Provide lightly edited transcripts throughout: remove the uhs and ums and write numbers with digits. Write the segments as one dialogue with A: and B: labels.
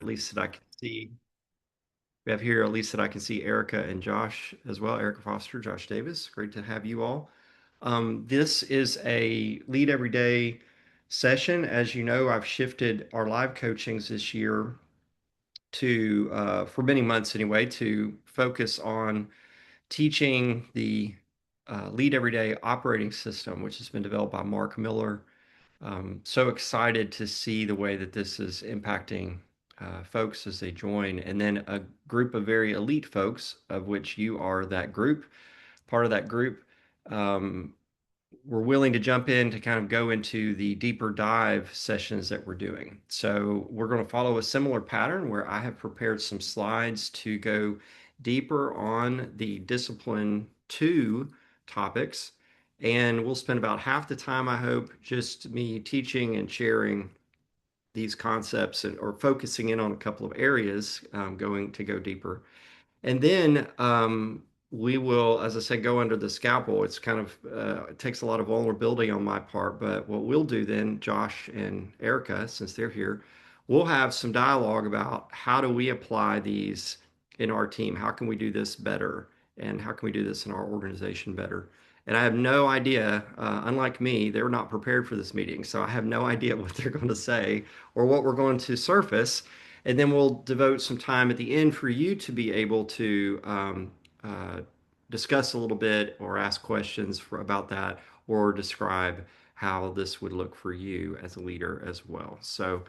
A: At least that I can see. We have here at least that I can see Erica and Josh as well. Erica Foster, Josh Davis. Great to have you all. This is a Lead Every Day session. As you know, I've shifted our live coachings this year to, for many months anyway, to focus on teaching the Lead Everyday operating system, which has been developed by Mark Miller. So excited to see the way that this is impacting folks as they join, and then a group of very elite folks, of which you are that group, part of that group. Um, we're willing to jump in to kind of go into the deeper dive sessions that we're doing. So we're going to follow a similar pattern where I have prepared some slides to go deeper on the discipline two topics. And we'll spend about half the time, I hope, just me teaching and sharing these concepts or focusing in on a couple of areas, going to go deeper. And then we will, as I said, go under the scalpel. It's kind of, it takes a lot of vulnerability on my part. But what we'll do then, Josh and Erica, since they're here, we'll have some dialogue about how do we apply these in our team? How can we do this better? And how can we do this in our organization better? And I have no idea, unlike me, they're not prepared for this meeting. So I have no idea what they're going to say or what we're going to surface. And then we'll devote some time at the end for you to be able to uh, discuss a little bit or ask questions about that or describe how this would look for you as a leader as well. So,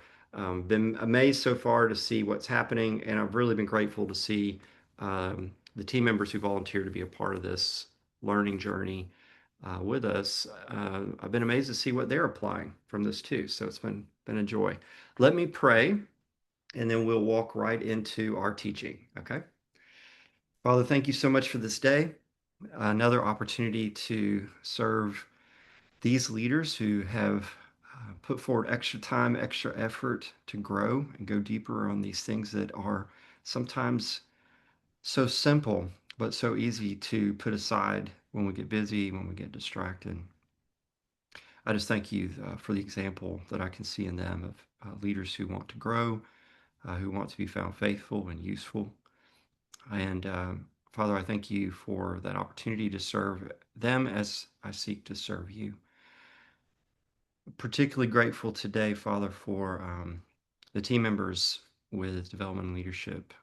A: been amazed so far to see what's happening, and I've really been grateful to see the team members who volunteer to be a part of this learning journey with us. I've been amazed to see what they're applying from this too. So it's been a joy. Let me pray and then we'll walk right into our teaching. Okay. Father, thank you so much for this day. Another opportunity to serve these leaders who have put forward extra time, extra effort to grow and go deeper on these things that are sometimes so simple, but so easy to put aside when we get busy, when we get distracted. I just thank you for the example that I can see in them of leaders who want to grow, who want to be found faithful and useful. And Father, I thank you for that opportunity to serve them as I seek to serve you. Particularly grateful today, Father, for the team members with development and leadership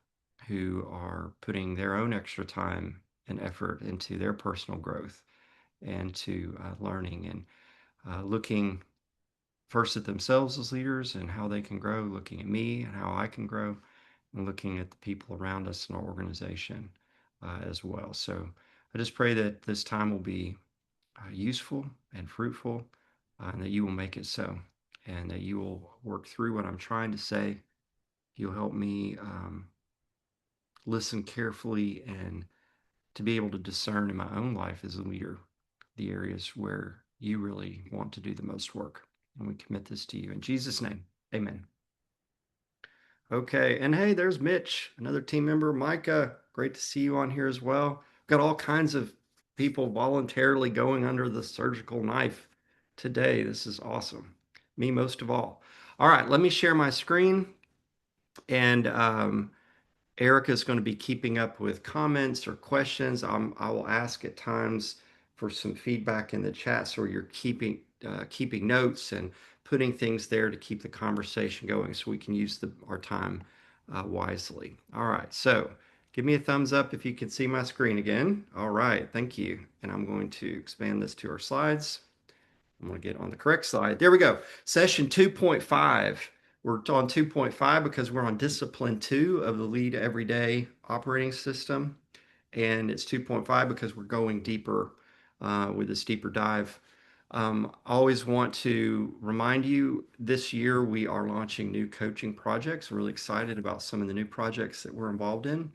A: who are putting their own extra time and effort into their personal growth and to learning and looking first at themselves as leaders and how they can grow, looking at me and how I can grow, and looking at the people around us in our organization as well. So I just pray that this time will be useful and fruitful, and that you will make it so, and that you will work through what I'm trying to say. You'll help me listen carefully and to be able to discern in my own life as a leader the areas where you really want to do the most work. And we commit this to you in Jesus' name. Amen. Okay. And hey, there's Mitch, another team member. Micah, great to see you on here as well. Got all kinds of people voluntarily going under the surgical knife today. This is awesome. Me most of all. All right, let me share my screen. And Erica is going to be keeping up with comments or questions. I will ask at times for some feedback in the chat, so you're keeping notes and putting things there to keep the conversation going, so we can use our time wisely. All right, so give me a thumbs up if you can see my screen again. All right, thank you. And I'm going to expand this to our slides. I'm going to get on the correct slide. There we go. Session 2.5. We're on 2.5 because we're on discipline 2 of the Lead Everyday operating system. And it's 2.5 because we're going deeper with this deeper dive. I always want to remind you this year we are launching new coaching projects. I'm really excited about some of the new projects that we're involved in.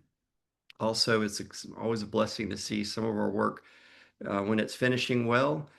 A: Also, it's always a blessing to see some of our work when it's finishing well,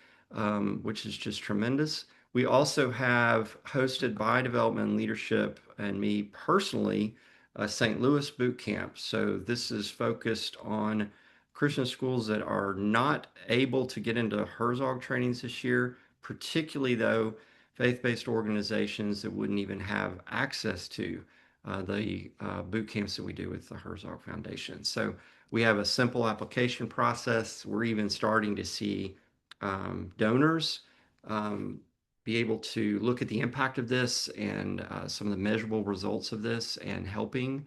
A: which is just tremendous. We also have hosted by Development and Leadership and me personally a St. Louis boot camp. So this is focused on Christian schools that are not able to get into Herzog trainings this year, particularly though faith-based organizations that wouldn't even have access to the boot camps that we do with the Herzog Foundation. So we have a simple application process. We're even starting to see donors um, be able to look at the impact of this and some of the measurable results of this and helping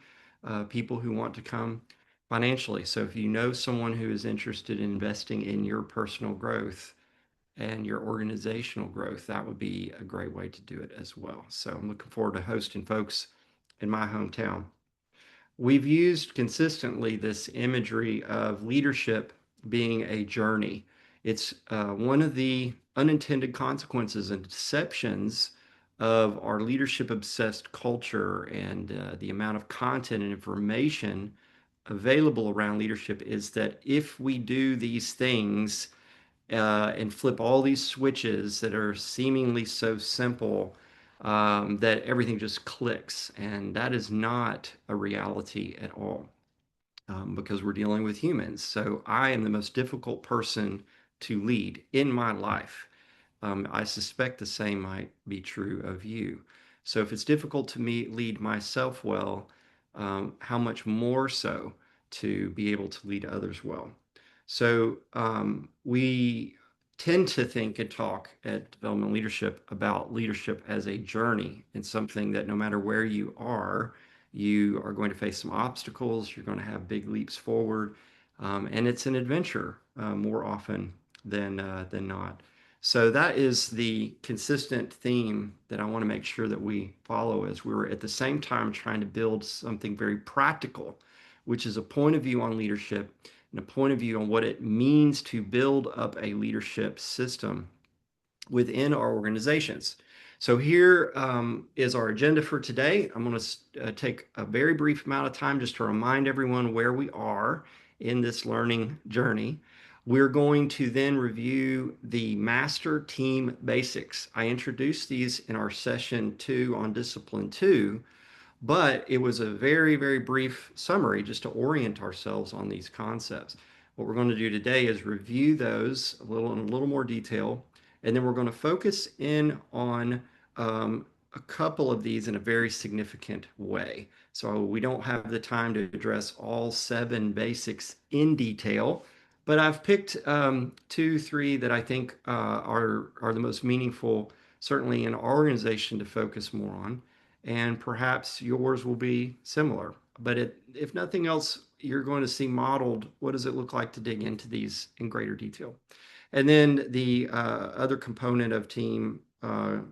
A: people who want to come financially. So if you know someone who is interested in investing in your personal growth and your organizational growth, that would be a great way to do it as well. So I'm looking forward to hosting folks in my hometown. We've used consistently this imagery of leadership being a journey. It's one of the unintended consequences and deceptions of our leadership obsessed culture and the amount of content and information available around leadership is that if we do these things, and flip all these switches that are seemingly so simple, that everything just clicks. And that is not a reality at all, because we're dealing with humans. So I am the most difficult person to lead in my life. I suspect the same might be true of you. So if it's difficult to me lead myself well, how much more so to be able to lead others well? So we tend to think and talk at Development Leadership about leadership as a journey and something that no matter where you are going to face some obstacles, you're going to have big leaps forward, and it's an adventure more often than not. So that is the consistent theme that I want to make sure that we follow as we're at the same time trying to build something very practical, which is a point of view on leadership and a point of view on what it means to build up a leadership system within our organizations. So here is our agenda for today. I'm going to take a very brief amount of time just to remind everyone where we are in this learning journey. We're going to then review the master team basics. I introduced these in our session 2 on discipline 2, but it was a very, very brief summary just to orient ourselves on these concepts. What we're going to do today is review those in a little more detail, and then we're going to focus in on a couple of these in a very significant way. So we don't have the time to address all 7 basics in detail, but I've picked 2, 3 that I think are the most meaningful, certainly in our organization, to focus more on, and perhaps yours will be similar. But if nothing else, you're going to see modeled what does it look like to dig into these in greater detail. And then the other component of team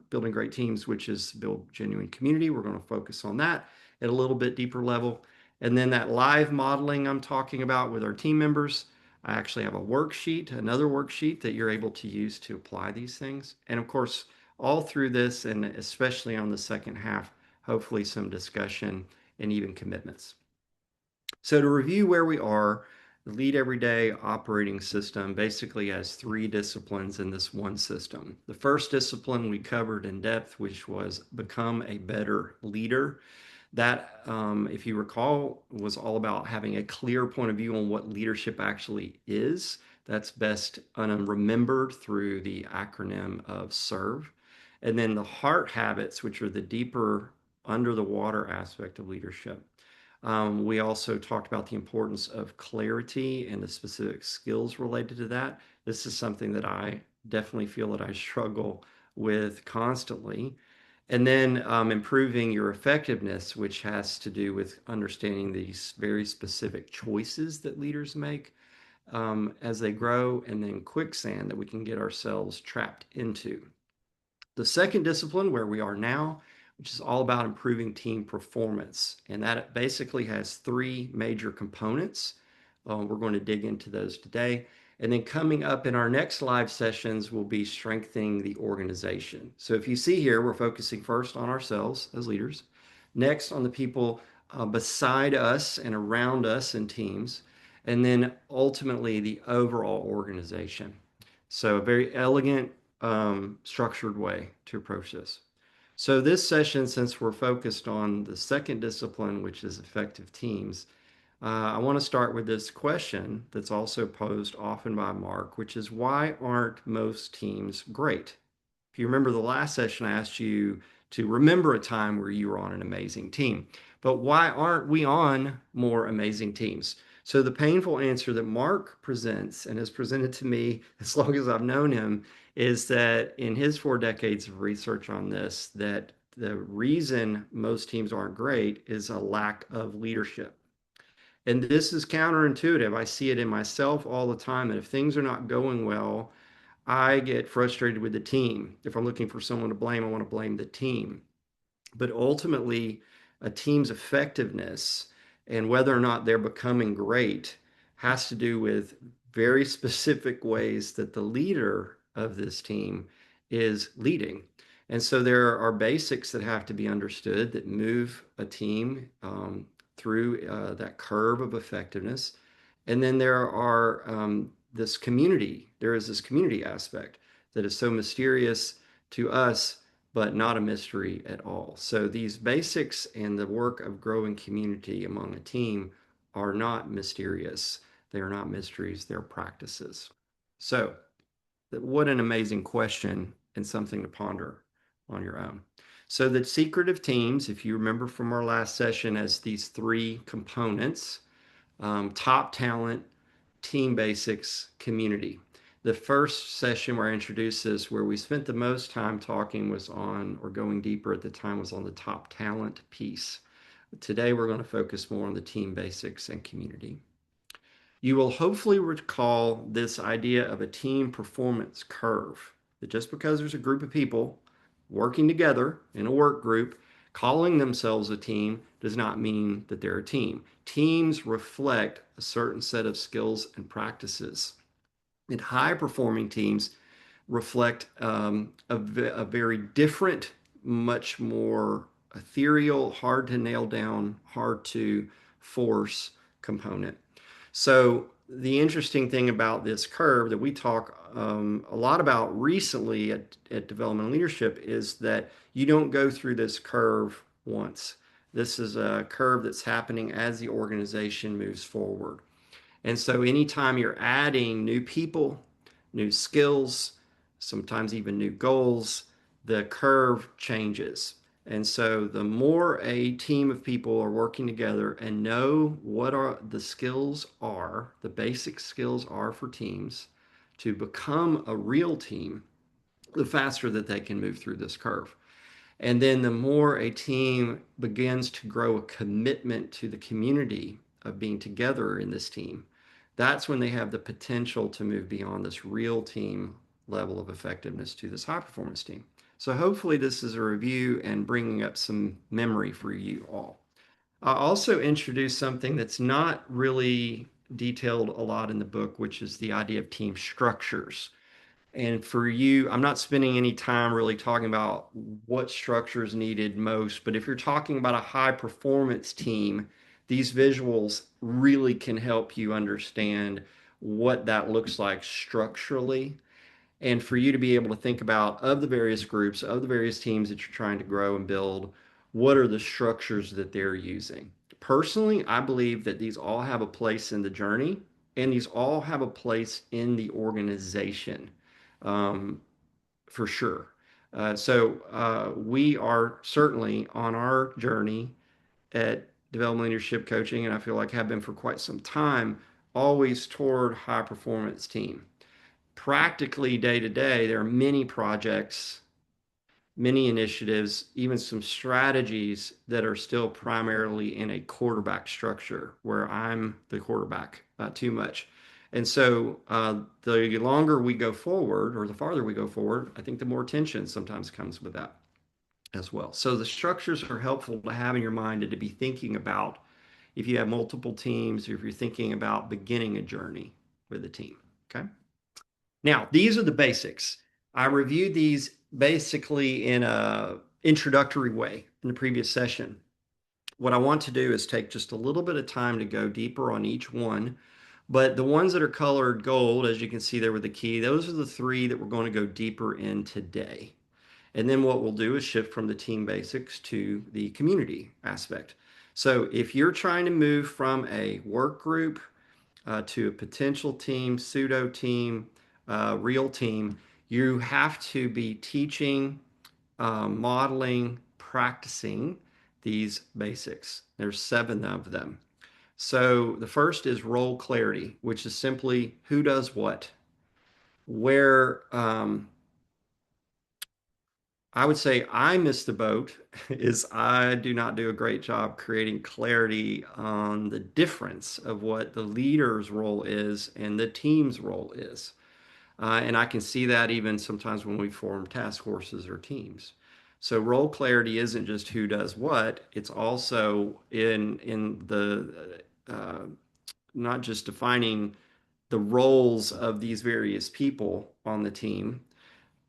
A: building great teams, which is build genuine community, we're going to focus on that at a little bit deeper level. And then that live modeling I'm talking about with our team members, I actually have a worksheet, another worksheet that you're able to use to apply these things. And of course, all through this, and especially on the second half, hopefully some discussion and even commitments. So to review where we are, the Lead Everyday operating system basically has 3 disciplines in this one system. The first discipline we covered in depth, which was become a better leader. That, if you recall, was all about having a clear point of view on what leadership actually is. That's best remembered through the acronym of SERVE. And then the heart habits, which are the deeper under the water aspect of leadership. We also talked about the importance of clarity and the specific skills related to that. This is something that I definitely feel that I struggle with constantly. And then improving your effectiveness, which has to do with understanding these very specific choices that leaders make as they grow, and then quicksand that we can get ourselves trapped into. The second discipline, where we are now, which is all about improving team performance. And that basically has 3 major components. We're going to dig into those today. And then coming up in our next live sessions will be strengthening the organization. So if you see here, we're focusing first on ourselves as leaders, next on the people beside us and around us in teams, and then ultimately the overall organization. So a very elegant, structured way to approach this. So this session, since we're focused on the second discipline, which is effective teams, I want to start with this question that's also posed often by Mark, which is why aren't most teams great? If you remember the last session, I asked you to remember a time where you were on an amazing team. But why aren't we on more amazing teams? So the painful answer that Mark presents and has presented to me as long as I've known him is that in his 4 decades of research on this, that the reason most teams aren't great is a lack of leadership. And this is counterintuitive. I see it in myself all the time that if things are not going well, I get frustrated with the team. If I'm looking for someone to blame, I want to blame the team. But ultimately, a team's effectiveness and whether or not they're becoming great has to do with very specific ways that the leader of this team is leading. And so there are basics that have to be understood that move a team through that curve of effectiveness. And then there are there is this community aspect that is so mysterious to us but not a mystery at all. So these basics and the work of growing community among a team are not mysterious. They are not mysteries, they're practices. So, what an amazing question and something to ponder on your own. So, the secret of teams, if you remember from our last session, as these three components: top talent, team basics, community. The first session where I introduced this, where we spent the most time talking, was on, or going deeper at the time, was on the top talent piece. Today, we're going to focus more on the team basics and community. You will hopefully recall this idea of a team performance curve, that just because there's a group of people working together in a work group, calling themselves a team, does not mean that they're a team. Teams reflect a certain set of skills and practices. And high performing teams reflect a very different, much more ethereal, hard to nail down, hard to force component. So the interesting thing about this curve that we talk a lot about recently at Development Leadership is that you don't go through this curve once. This is a curve that's happening as the organization moves forward. And so anytime you're adding new people, new skills, sometimes even new goals, the curve changes. And so the more a team of people are working together and know what are the skills are, the basic skills are for teams to become a real team, the faster that they can move through this curve. And then the more a team begins to grow a commitment to the community of being together in this team, that's when they have the potential to move beyond this real team level of effectiveness to this high performance team. So hopefully this is a review and bringing up some memory for you all. I also introduced something that's not really detailed a lot in the book, which is the idea of team structures. And for you, I'm not spending any time really talking about what structure is needed most, but if you're talking about a high performance team, these visuals really can help you understand what that looks like structurally. And for you to be able to think about, of the various groups, of the various teams that you're trying to grow and build, what are the structures that they're using? Personally, I believe that these all have a place in the journey and these all have a place in the organization, um, for sure. We are certainly on our journey at development leadership coaching, and I feel like have been for quite some time, always toward high performance team. Practically day to day, there are many projects, many initiatives, even some strategies that are still primarily in a quarterback structure where I'm the quarterback, not too much. And so the longer we go forward or the farther we go forward, I think the more tension sometimes comes with that as well. So the structures are helpful to have in your mind and to be thinking about if you have multiple teams or if you're thinking about beginning a journey with a team. Okay. Now, these are the basics. I reviewed these basically in a introductory way in the previous session. What I want to do is take just a little bit of time to go deeper on each one. But the ones that are colored gold, as you can see there with the key, those are the three that we're going to go deeper in today. And then what we'll do is shift from the team basics to the community aspect. So if you're trying to move from a work group to a potential team, pseudo team, real team, you have to be teaching, modeling, practicing these basics. There's seven of them. So the first is role clarity, which is simply who does what. Where I would say I missed the boat is I do not do a great job creating clarity on the difference of what the leader's role is and the team's role is. And I can see that even sometimes when we form task forces or teams. So role clarity isn't just who does what, it's also in the not just defining the roles of these various people on the team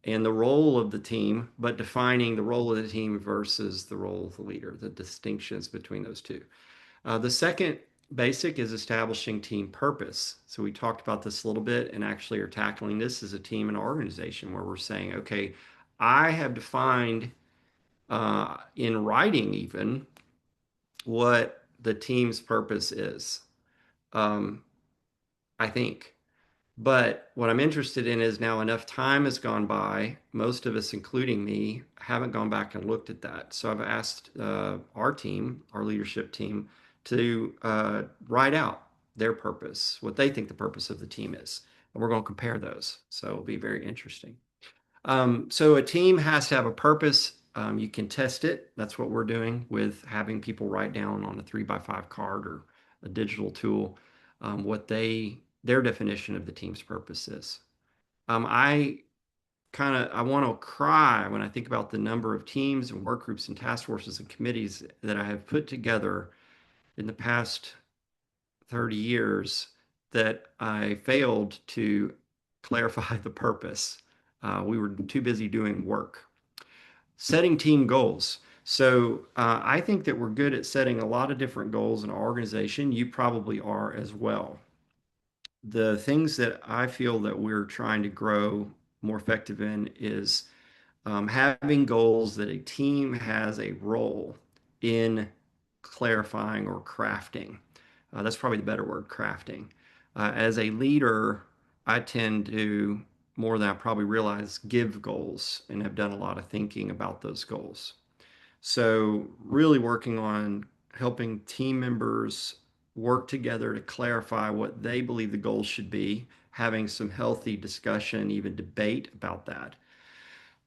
A: and the role of the team, but defining the role of the team versus the role of the leader, the distinctions between those two. The second basic is establishing team purpose. So we talked about this a little bit and actually are tackling this as a team and organization where we're saying, okay, I have defined in writing even what the team's purpose is. Um, I think. But what I'm interested in is now enough time has gone by, most of us, including me, haven't gone back and looked at that. So I've asked our team, our leadership team, to write out their purpose, what they think the purpose of the team is. And we're going to compare those. So it'll be very interesting. So a team has to have a purpose. You can test it. That's what we're doing with having people write down on a 3x5 card or a digital tool what their definition of the team's purpose is. I I want to cry when I think about the number of teams and work groups and task forces and committees that I have put together in the past 30 years that I failed to clarify the purpose. We were too busy doing work. Setting team goals. So I think that we're good at setting a lot of different goals in our organization. You probably are as well. The things that I feel that we're trying to grow more effective in is having goals that a team has a role in clarifying or crafting. That's probably the better word, crafting. As a leader, I tend to, more than I probably realize, give goals and have done a lot of thinking about those goals. So, really working on helping team members work together to clarify what they believe the goals should be, having some healthy discussion, even debate about that.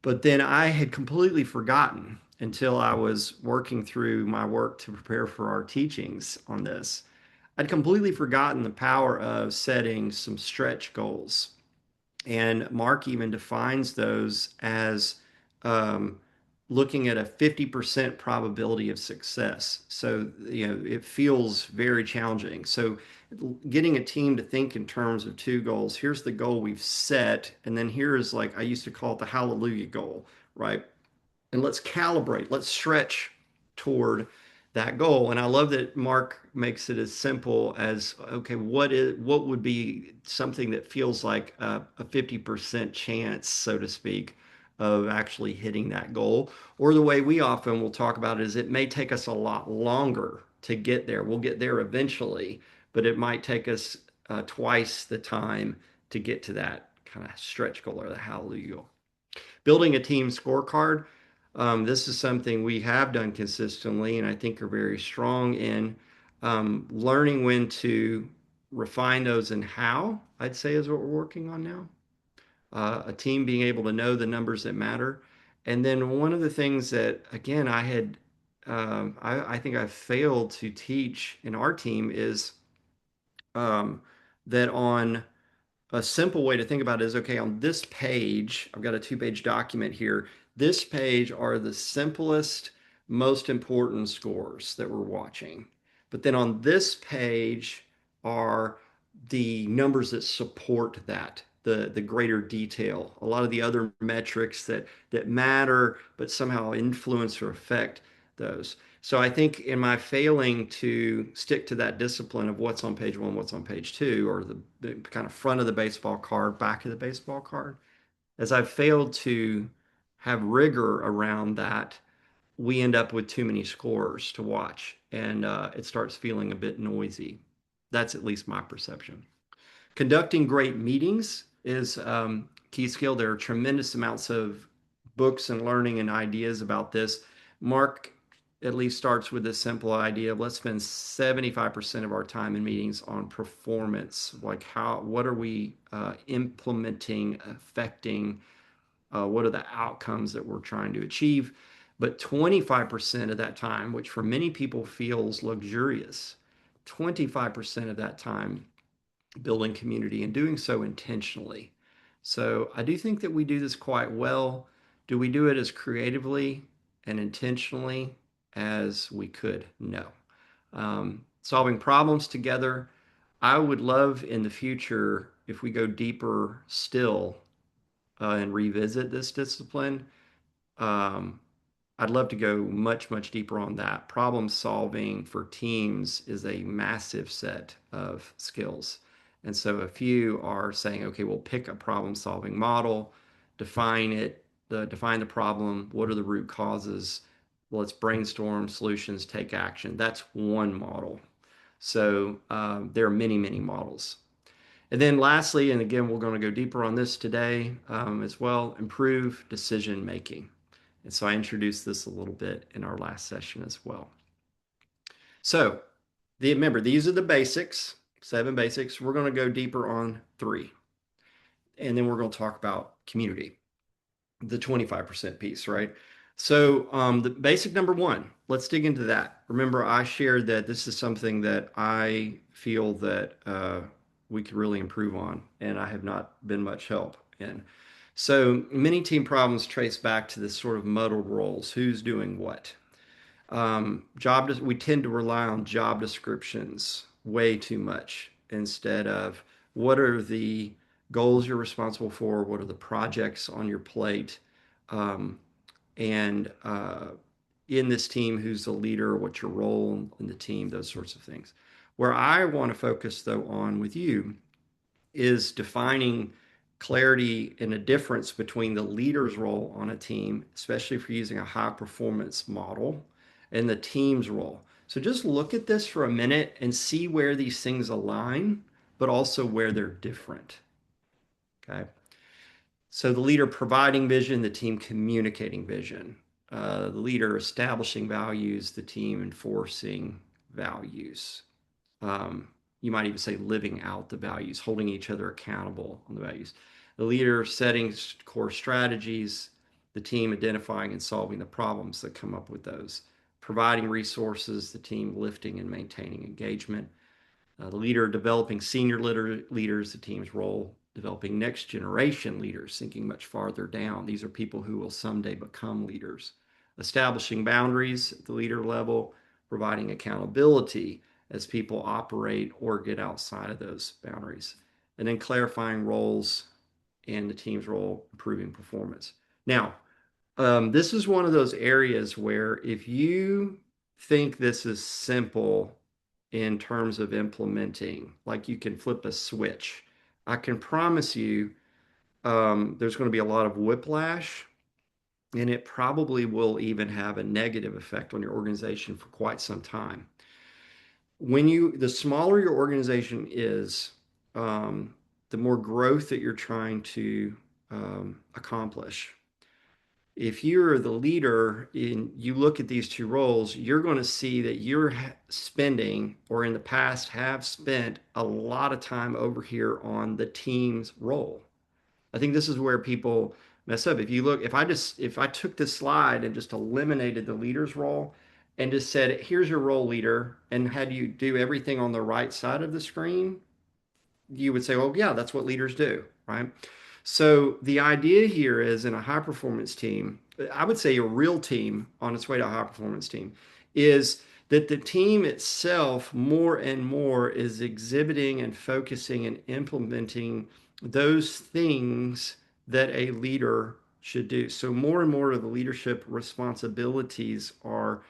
A: But then I had completely forgotten until I was working through my work to prepare for our teachings on this. I'd completely forgotten the power of setting some stretch goals. And Mark even defines those as um, looking at a 50% probability of success. So, it feels very challenging. So, getting a team to think in terms of two goals. Here's the goal we've set, and then here's like I used to call it the hallelujah goal, right? And let's calibrate, let's stretch toward that goal. And I love that Mark makes it as simple as, okay, what would be something that feels like a 50% chance, so to speak, of actually hitting that goal? Or the way we often will talk about it is it may take us a lot longer to get there. We'll get there eventually, but it might take us twice the time to get to that kind of stretch goal or the hallelujah goal. Building a team scorecard. This is something we have done consistently and I think are very strong in learning when to refine those and how, I'd say, is what we're working on now. A team being able to know the numbers that matter. And then one of the things that, again, I think I failed to teach in our team is um, that on a simple way to think about it is okay, on this page, I've got a two-page document here. This page are the simplest, most important scores that we're watching. But then on this page are the numbers that support that, the greater detail, a lot of the other metrics that matter, but somehow influence or affect those. So I think in my failing to stick to that discipline of what's on page one, what's on page two, or the kind of front of the baseball card, back of the baseball card, as I've failed to have rigor around that, we end up with too many scores to watch, and it starts feeling a bit noisy. That's at least my perception. Conducting great meetings is key skill. There are tremendous amounts of books and learning and ideas about this. Mark at least starts with this simple idea of let's spend 75% of our time in meetings on performance. Like what are we implementing, affecting, what are the outcomes that we're trying to achieve? But 25% of that time, which for many people feels luxurious, 25% of that time building community and doing so intentionally. So I do think that we do this quite well. Do we do it as creatively and intentionally as we could? No. Solving problems together. I would love in the future if we go deeper still and revisit this discipline. Um, I'd love to go much, much deeper on that. Problem solving for teams is a massive set of skills. And so if you are saying, okay, we'll pick a problem solving model, define it, define the problem, what are the root causes? Let's brainstorm solutions, take action. That's one model. So there are many, many models. And then lastly, and again, we're going to go deeper on this today as well, improve decision making. And so I introduced this a little bit in our last session as well. So remember, these are the basics, 7 basics. We're going to go deeper on 3. And then we're going to talk about community, the 25% piece, right? So the basic number 1, let's dig into that. Remember, I shared that this is something that I feel that we could really improve on, and I have not been much help in. So many team problems trace back to this sort of muddled roles. Who's doing what? We tend to rely on job descriptions way too much instead of what are the goals you're responsible for, what are the projects on your plate, um, and in this team, who's the leader, what's your role in the team, those sorts of things. Where I want to focus though on with you is defining clarity and a difference between the leader's role on a team, especially if you're using a high performance model, and the team's role. So just look at this for a minute and see where these things align, but also where they're different. Okay. So the leader providing vision, the team communicating vision, the leader establishing values, the team enforcing values. Um, you might even say living out the values, holding each other accountable on the values. The leader setting core strategies, the team identifying and solving the problems that come up with those, providing resources, the team lifting and maintaining engagement. The leader developing senior leaders, the team's role, developing next generation leaders, thinking much farther down. These are people who will someday become leaders. Establishing boundaries at the leader level, providing accountability as people operate or get outside of those boundaries. And then clarifying roles and the team's role, improving performance. Now, this is one of those areas where if you think this is simple in terms of implementing, like you can flip a switch, I can promise you there's going to be a lot of whiplash, and it probably will even have a negative effect on your organization for quite some time. The smaller your organization is, the more growth that you're trying to accomplish. If you're the leader and you look at these 2 roles, you're going to see that you're spending, or in the past have spent, a lot of time over here on the team's role. I think this is where people mess up. If you look, if I took this slide and just eliminated the leader's role and just said, here's your role, leader, and had you do everything on the right side of the screen, you would say, well, yeah, that's what leaders do, right? So the idea here is in a high performance team, I would say a real team on its way to a high performance team, is that the team itself more and more is exhibiting and focusing and implementing those things that a leader should do. So more and more of the leadership responsibilities are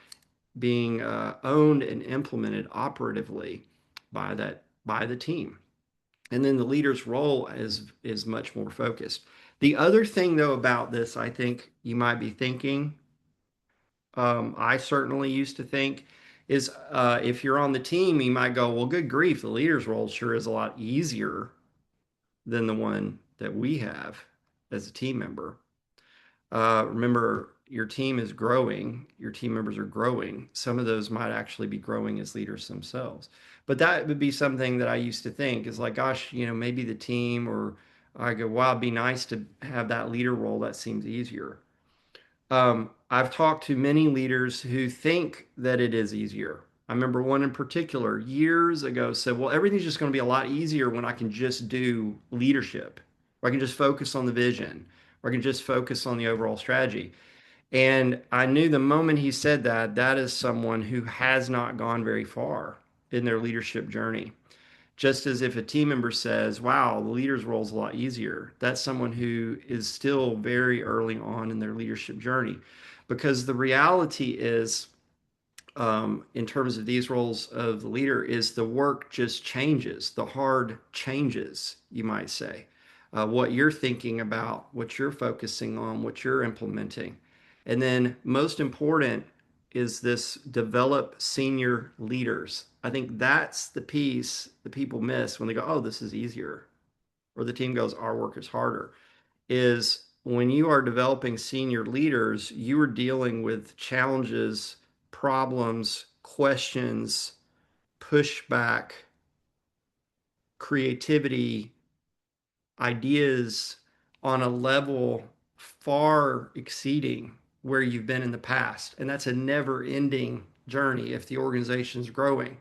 A: being owned and implemented operatively by the team. And then the leader's role is much more focused. The other thing though about this, I think you might be thinking, I certainly used to think, is if you're on the team, you might go, well, good grief, the leader's role sure is a lot easier than the one that we have as a team member. Remember, your team is growing, your team members are growing, some of those might actually be growing as leaders themselves. But that would be something that I used to think is like, gosh, maybe the team, or I go, wow, it'd be nice to have that leader role. That seems easier. I've talked to many leaders who think that it is easier. I remember one in particular years ago said, well, everything's just going to be a lot easier when I can just do leadership, or I can just focus on the vision, or I can just focus on the overall strategy. And I knew the moment he said that, that is someone who has not gone very far in their leadership journey. Just as if a team member says, wow, the leader's role is a lot easier, that's someone who is still very early on in their leadership journey. Because the reality is, in terms of these roles of the leader, is the work just changes. The hard changes, you might say. What you're thinking about, what you're focusing on, what you're implementing. And then, most important, is this develop senior leaders. I think that's the piece that people miss when they go, oh, this is easier. Or the team goes, our work is harder. Is when you are developing senior leaders, you are dealing with challenges, problems, questions, pushback, creativity, ideas on a level far exceeding where you've been in the past. And that's a never ending journey if the organization is growing.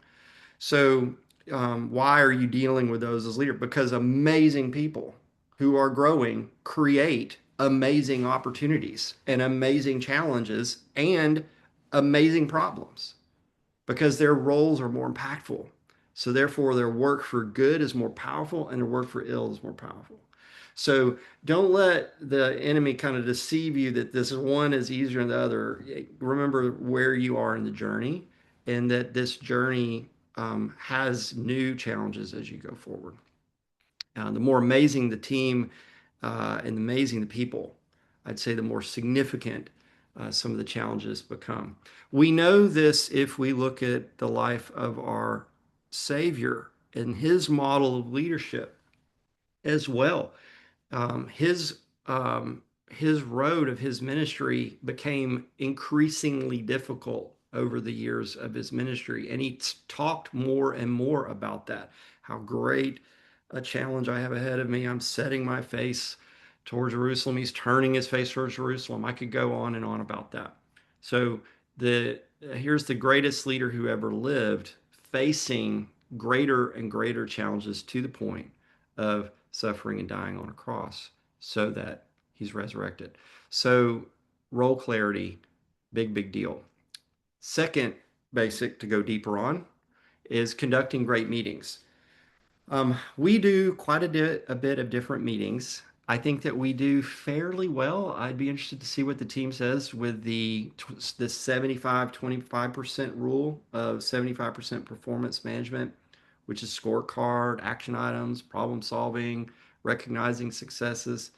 A: So, why are you dealing with those as leaders? Because amazing people who are growing create amazing opportunities and amazing challenges and amazing problems because their roles are more impactful. So, therefore, their work for good is more powerful and their work for ill is more powerful. So don't let the enemy kind of deceive you that this one is easier than the other. Remember where you are in the journey and that this journey has new challenges as you go forward. The more amazing the team and amazing the people, I'd say the more significant some of the challenges become. We know this if we look at the life of our Savior and his model of leadership as well. um, his um, his road of his ministry became increasingly difficult over the years of his ministry, and he talked more and more about that. How great a challenge I have ahead of me! I'm setting my face towards Jerusalem. He's turning his face towards Jerusalem. I could go on and on about that. So the here's the greatest leader who ever lived, facing greater and greater challenges to the point of suffering and dying on a cross so that he's resurrected. So, role clarity, big, big deal. Second basic to go deeper on is conducting great meetings. We do quite a bit of different meetings. I think that we do fairly well. I'd be interested to see what the team says with the 75-25% rule of 75% performance management, which is scorecard, action items, problem solving, recognizing successes.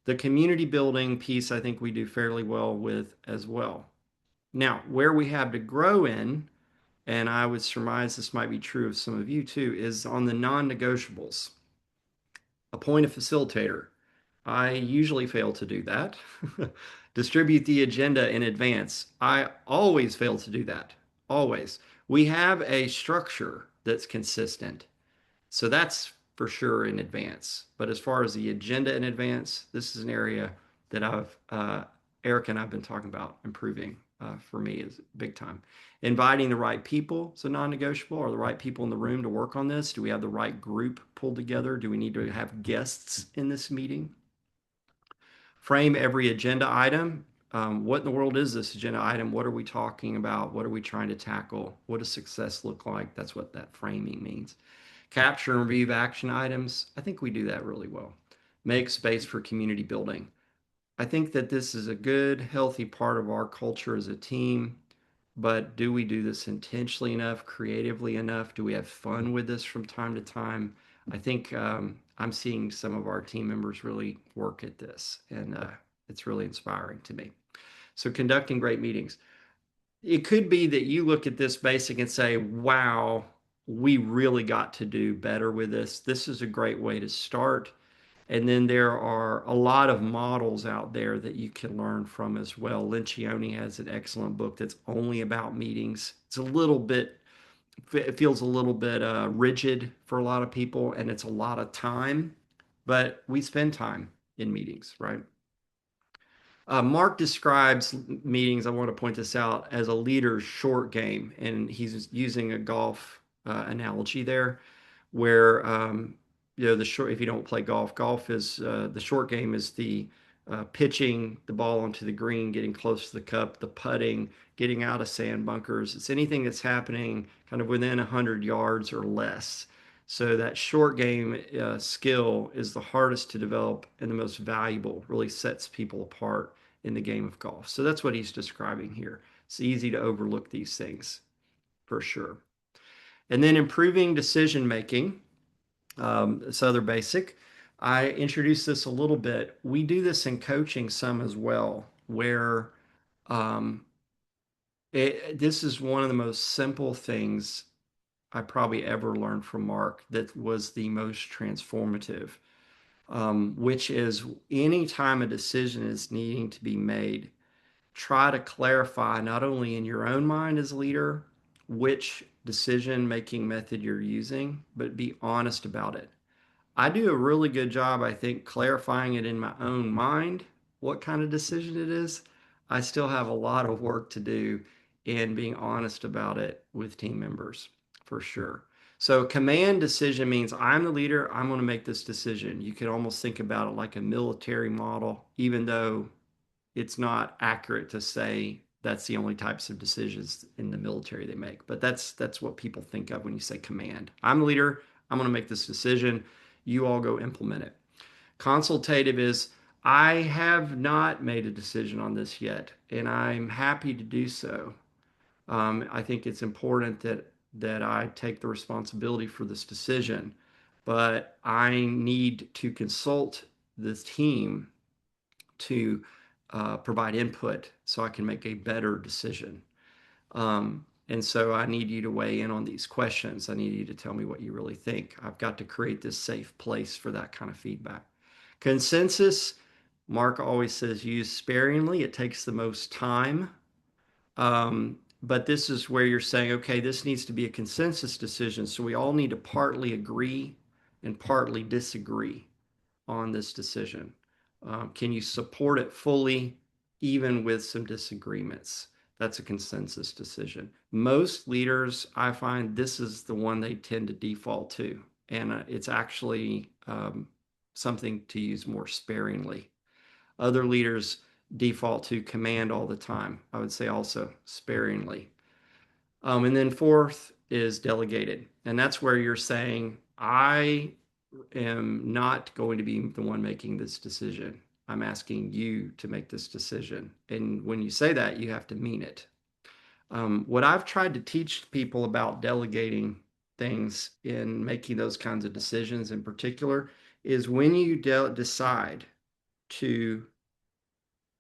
A: The community building piece, I think we do fairly well with as well. Now, where we have to grow in, and I would surmise this might be true of some of you too, is on the non-negotiables. Appoint a facilitator. I usually fail to do that. Distribute the agenda in advance. I always fail to do that. Always. We have a structure that's consistent. So that's for sure in advance. But as far as the agenda in advance, this is an area that Eric and I've been talking about improving for me is big time. Inviting the right people is a non-negotiable. Are the right people in the room to work on this? Do we have the right group pulled together? Do we need to have guests in this meeting? Frame every agenda item. What in the world is this agenda item? What are we talking about? What are we trying to tackle? What does success look like? That's what that framing means. Capture and review action items. I think we do that really well. Make space for community building. I think that this is a good, healthy part of our culture as a team, but do we do this intentionally enough, creatively enough? Do we have fun with this from time to time? I think I'm seeing some of our team members really work at this, and it's really inspiring to me. So, conducting great meetings. It could be that you look at this basic and say, wow, we really got to do better with this. This is a great way to start. And then there are a lot of models out there that you can learn from as well. Lencioni has an excellent book that's only about meetings. It's a little bit, it feels a little bit rigid for a lot of people, and it's a lot of time, but we spend time in meetings, right? Mark describes meetings, I want to point this out, as a leader's short game, and he's using a golf analogy there, where the short, if you don't play golf, golf is the short game is the pitching the ball onto the green, getting close to the cup, the putting, getting out of sand bunkers. It's anything that's happening kind of within 100 yards or less. So that short game skill is the hardest to develop and the most valuable, really sets people apart in the game of golf. So that's what he's describing here. It's easy to overlook these things for sure. And then improving decision making, this other basic. I introduced this a little bit. We do this in coaching some as well, where um, this is one of the most simple things I probably ever learned from Mark that was the most transformative, which is anytime a decision is needing to be made, try to clarify not only in your own mind as a leader which decision making method you're using, but be honest about it. I do a really good job, I think, clarifying it in my own mind what kind of decision it is. I still have a lot of work to do in being honest about it with team members, for sure. So, command decision means I'm the leader, I'm going to make this decision. You can almost think about it like a military model, even though it's not accurate to say that's the only types of decisions in the military they make. But that's what people think of when you say command. I'm the leader. I'm going to make this decision. You all go implement it. Consultative is I have not made a decision on this yet, and I'm happy to do so. I think it's important that I take the responsibility for this decision, but I need to consult this team to provide input so I can make a better decision. And so I need you to weigh in on these questions. I need you to tell me what you really think. I've got to create this safe place for that kind of feedback. Consensus, Mark always says use sparingly. It takes the most time. But this is where you're saying, okay, this needs to be a consensus decision. So we all need to partly agree and partly disagree on this decision? Can you support it fully, even with some disagreements? That's a consensus decision. Most leaders, I find this is the one they tend to default to, and it's actually something to use more sparingly. Other leaders default to command all the time. I would say also sparingly. And then fourth is delegated. And that's where you're saying, I am not going to be the one making this decision. I'm asking you to make this decision. And when you say that, you have to mean it. What I've tried to teach people about delegating things in making those kinds of decisions in particular is when you decide to,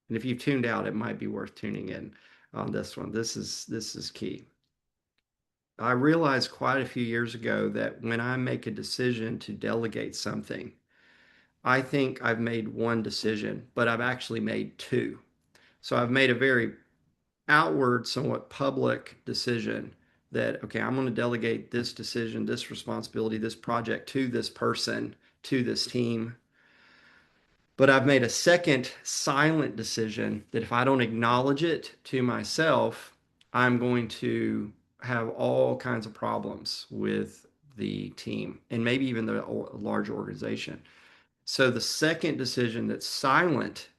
A: and if you've tuned out, it might be worth tuning in on this one. This is key. I realized quite a few years ago that when I make a decision to delegate something, I think I've made one decision, but I've actually made two. So I've made a very outward, somewhat public decision that, okay, I'm going to delegate this decision, this responsibility, this project to this person, to this team. But I've made a second silent decision that if I don't acknowledge it to myself, I'm going to have all kinds of problems with the team and maybe even the large organization. So the second decision that's silent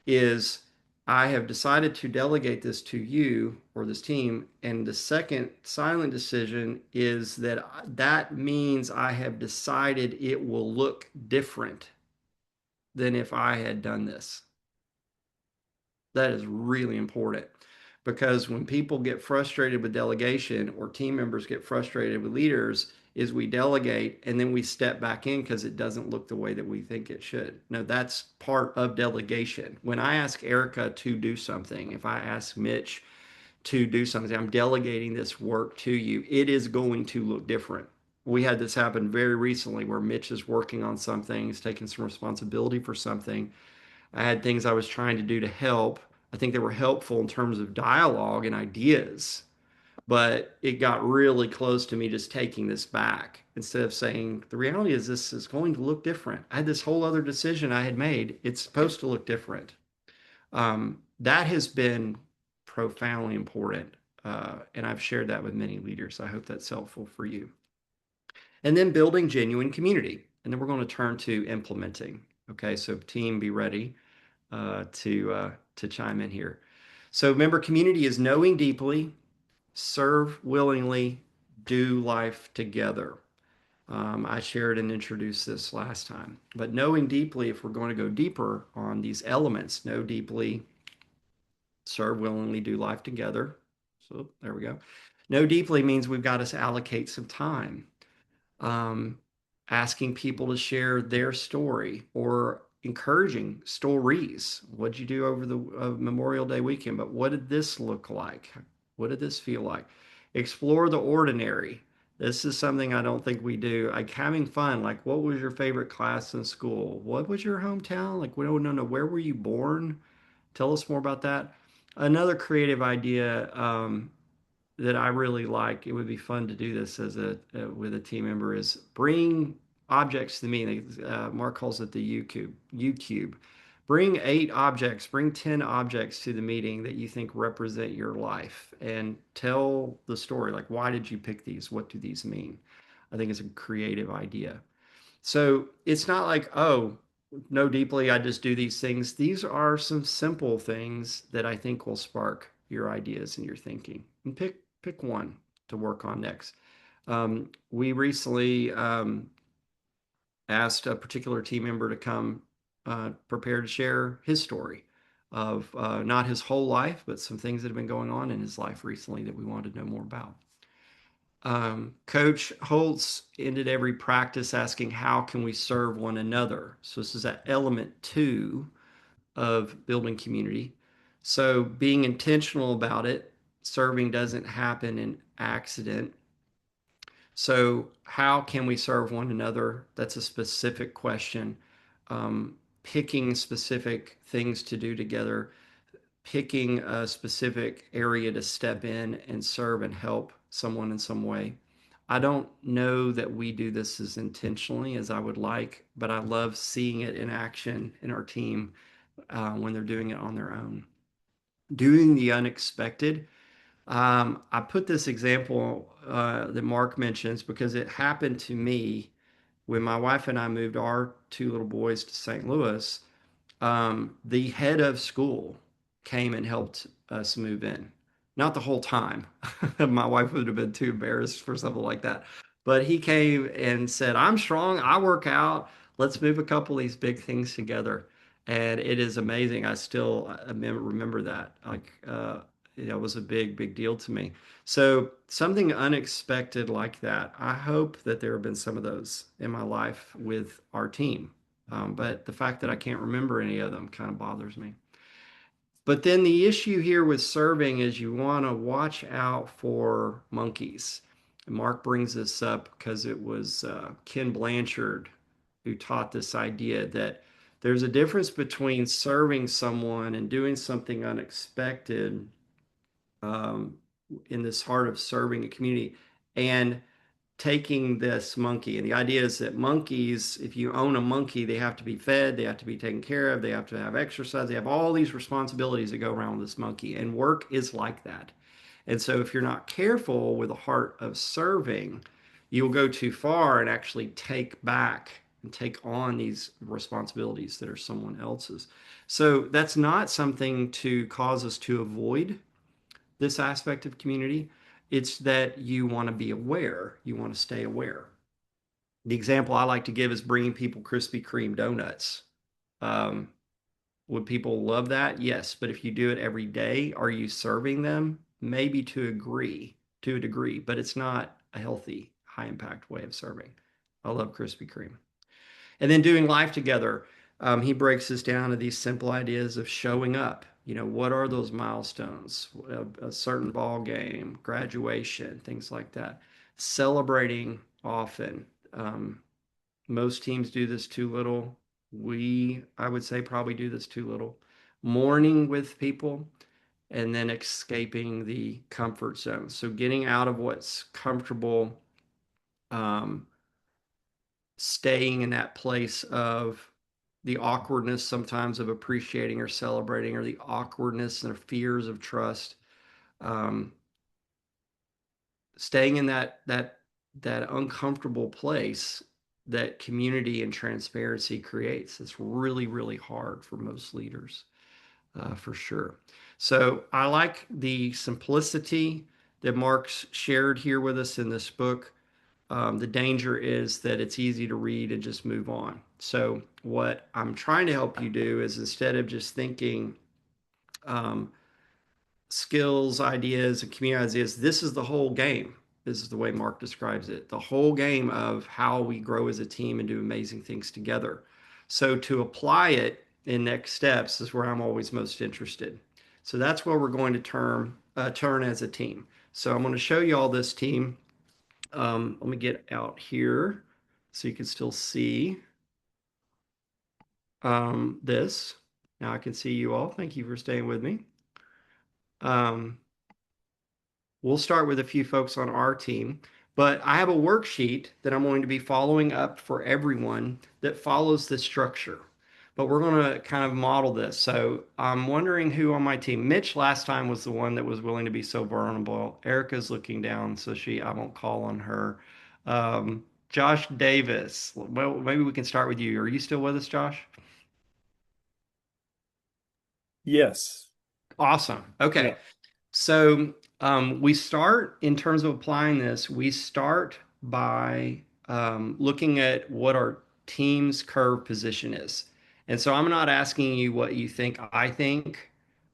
A: is I have decided to delegate this to you or this team. And the second silent decision is that that means I have decided it will look different than if I had done this. That is really important because when people get frustrated with delegation or team members get frustrated with leaders, is we delegate and then we step back in because it doesn't look the way that we think it should. No, that's part of delegation. When I ask Erica to do something, if I ask Mitch to do something, I'm delegating this work to you, it is going to look different. we had this happen very recently where Mitch is working on something, he's taking some responsibility for something. I had things I was trying to do to help. I think they were helpful in terms of dialogue and ideas, but it got really close to me just taking this back instead of saying, the reality is this is going to look different. I had this whole other decision I had made. It's supposed to look different. That has been profoundly important. And I've shared that with many leaders. I hope that's helpful for you. And then building genuine community. And then we're going to turn to implementing. Okay, so team, be ready to chime in here. So remember, community is knowing deeply, serve willingly, do life together. I shared and introduced this last time. But knowing deeply, if we're going to go deeper on these elements, know deeply, serve willingly, do life together. So there we go. Know deeply means we've got to allocate some time. Um, Asking people to share their story or encouraging stories. What'd you do over the Memorial Day weekend? But what did this look like? What did this feel like? Explore the ordinary. This is something I don't think we do. Like having fun. Like, what was your favorite class in school? What was your hometown? Like, we don't know. Where were you born? Tell us more about that. Another creative idea that I really like, it would be fun to do this as a with a team member, is bring objects to the meeting. Mark calls it the U cube. U cube. Bring 8 objects, bring 10 objects to the meeting that you think represent your life and tell the story. Like, why did you pick these? What do these mean? I think it's a creative idea. So it's not like, oh, know deeply, I just do these things. These are some simple things that I think will spark your ideas and your thinking. And pick one to work on next. We recently asked a particular team member to come prepare to share his story of not his whole life, but some things that have been going on in his life recently that we wanted to know more about. Coach Holtz ended every practice asking, how can we serve one another? So this is that element 2 of building community. So being intentional about it, serving doesn't happen in accident. So how can we serve one another? That's a specific question. Picking specific things to do together, picking a specific area to step in and serve and help someone in some way. I don't know that we do this as intentionally as I would like, but I love seeing it in action in our team when they're doing it on their own. Doing the unexpected. I put this example that Mark mentions because it happened to me when my wife and I moved our 2 little boys to St. Louis. The head of school came and helped us move in. Not the whole time. My wife would have been too embarrassed for something like that. But he came and said, I'm strong. I work out. Let's move a couple of these big things together. And it is amazing. I still remember that. It was a big, big deal to me. So something unexpected like that. I hope that there have been some of those in my life with our team. But the fact that I can't remember any of them kind of bothers me. But then the issue here with serving is you want to watch out for monkeys. And Mark brings this up because it was Ken Blanchard who taught this idea that there's a difference between serving someone and doing something unexpected um, in this heart of serving a community and taking this monkey. And the idea is that monkeys, if you own a monkey, they have to be fed, they have to be taken care of, they have to have exercise, they have all these responsibilities that go around with this monkey. And work is like that. And so if you're not careful with a heart of serving, you'll go too far and actually take back and take on these responsibilities that are someone else's. So that's not something to cause us to avoid this aspect of community. It's that you want to be aware, you want to stay aware. The example I like to give is bringing people Krispy Kreme donuts. Um, would people love that? Yes, but if you do it every day, are you serving them? Maybe to a degree, but it's not a healthy, high impact way of serving. I love Krispy Kreme. And then doing life together, he breaks this down to these simple ideas of showing up. What are those milestones? A certain ball game, graduation, things like that. Celebrating often. Most teams do this too little. I would say, probably do this too little. Mourning with people and then escaping the comfort zone. So getting out of what's comfortable, um, staying in that place of the awkwardness sometimes of appreciating or celebrating, or the awkwardness and the fears of trust. Um, Staying in that uncomfortable place that community and transparency creates. It's really, really hard for most leaders, for sure. So I like the simplicity that Mark's shared here with us in this book. The danger is that it's easy to read and just move on. So what I'm trying to help you do is, instead of just thinking um, skills, ideas, and community ideas, this is the whole game. This is the way Mark describes it. The whole game of how we grow as a team and do amazing things together. So to apply it in next steps is where I'm always most interested. So that's where we're going to turn as a team. So I'm going to show you all this team. Let me get out here so you can still see this. Now I can see you all. Thank you for staying with me. Um, We'll start with a few folks on our team, but I have a worksheet that I'm going to be following up for everyone that follows this structure. But we're going to kind of model this. So I'm wondering who on my team. Mitch last time was the one that was willing to be so vulnerable. Erica's looking down, so I won't call on her. Josh Davis. Well, maybe we can start with you. Are you still with us, Josh?
B: Yes.
A: Awesome.
B: Yeah.
A: Okay. So we start in terms of applying this, we start by looking at what our team's curve position is. And so I'm not asking you what you think I think,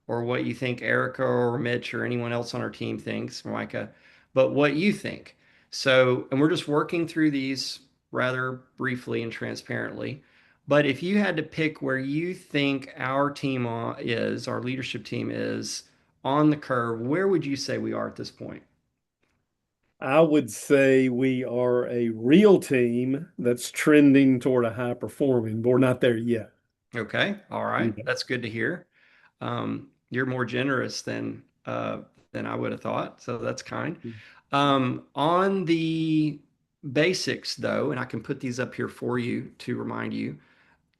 A: or what you think Erica or Mitch or anyone else on our team thinks, Micah, but what you think. So, and we're just working through these rather briefly and transparently. But if you had to pick where you think our team is, our leadership team is on the curve, where would you say we are at this point?
B: I would say we are a real team that's trending toward a high performing, but we're not there yet.
A: Okay, all right,
B: Okay.
A: that's good to hear. You're more generous than I would have thought, so that's kind. On the basics, though, and I can put these up here for you to remind you.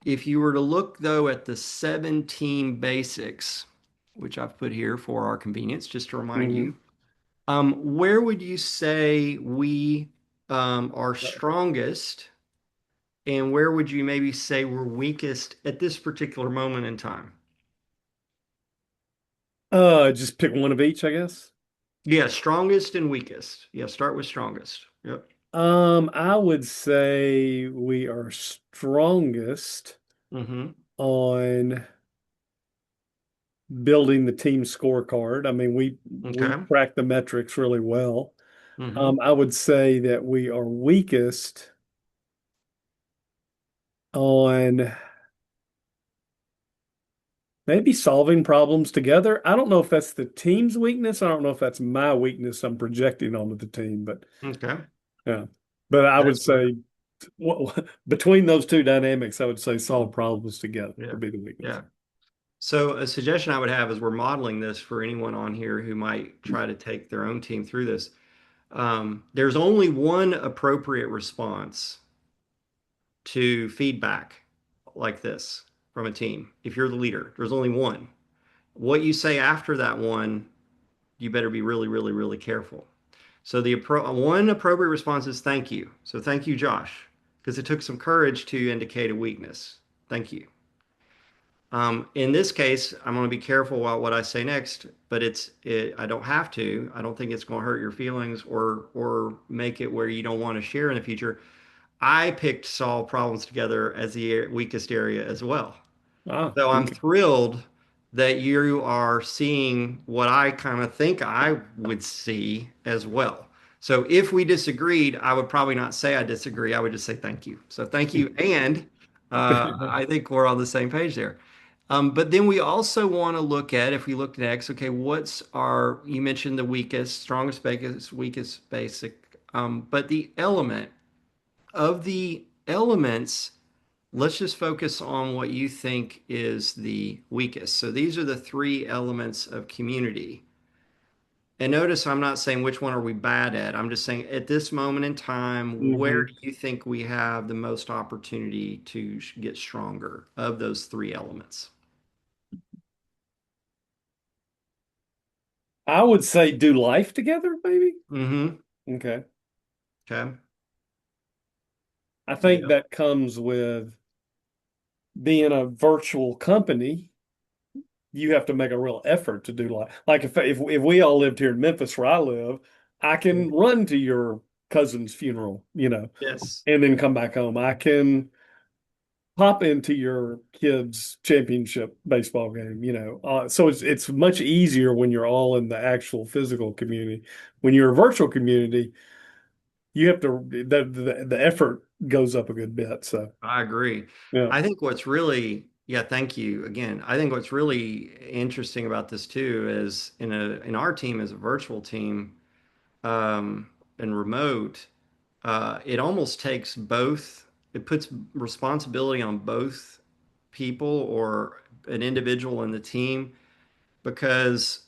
A: If you were to look, though, at the 17 basics, which I've put here for our convenience, just to remind
B: Mhm.
A: you, where would you say we are strongest, and where would you maybe say we're weakest at this particular moment in time?
B: Just pick one of each, I guess.
A: Yeah, strongest and weakest. Yeah, start with strongest. Yep.
B: I would say we are strongest
A: Mm-hmm.
B: on building the team scorecard. I mean, we
A: Okay.
B: track the metrics really well.
A: Mm-hmm.
B: I would say that we are weakest on maybe solving problems together. I don't know if that's the team's weakness. I don't know if that's my weakness I'm projecting onto the team, but
A: Okay.
B: yeah. But I would
A: That's fair.
B: say between those two dynamics, I would say solve problems together
A: Yeah.
B: would be the weakness.
A: Yeah. So a suggestion I would have is, we're modeling this for anyone on here who might try to take their own team through this. There's only one appropriate response to feedback like this from a team. If you're the leader, there's only one. What you say after that one, you better be really, really, really careful. So one appropriate response is thank you. So thank you, Josh, because it took some courage to indicate a weakness. Thank you. In this case, I'm going to be careful about what I say next, but I don't have to. I don't think it's going to hurt your feelings or make it where you don't want to share in the future. I picked solve problems together as the weakest area as well.
B: Ah,
A: So I'm
B: okay.
A: thrilled that you are seeing what I kind of think I would see as well. So if we disagreed, I would probably not say I disagree. I would just say thank you. So thank you. And I think we're on the same page there. But then we also want to look at, if we look next, okay, you mentioned the weakest, strongest, weakest basic, but the element. of the elements, let's just focus on what you think is the weakest. So these are the three elements of community. And notice I'm not saying which one are we bad at. I'm just saying at this moment in time, where
B: Hmm.
A: do you think we have the most opportunity to get stronger of those three elements?
B: I would say do life together, maybe.
A: Mm-hmm.
B: Okay.
A: Okay.
B: I think
A: Yeah.
B: that comes with being a virtual company. You have to make a real effort to do like if we all lived here in Memphis where I live, I can run to your cousin's funeral,
A: Yes.
B: and then come back home. I can pop into your kids' championship baseball game, so it's much easier when you're all in the actual physical community. When you're a virtual community, you have to the effort goes up a good bit. So
A: I agree.
B: yeah.
A: I think what's really, yeah, thank you again. I think what's really interesting about this too is in our team as a virtual team, and remote, it almost takes both, it puts responsibility on both people or an individual in the team because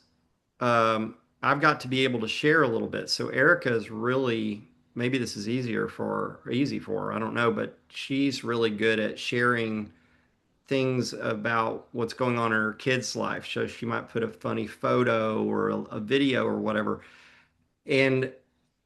A: I've got to be able to share a little bit. So Erica is really, maybe this is easier for or easy for her, I don't know, but she's really good at sharing things about what's going on in her kid's life. So she might put a funny photo or a video or whatever. And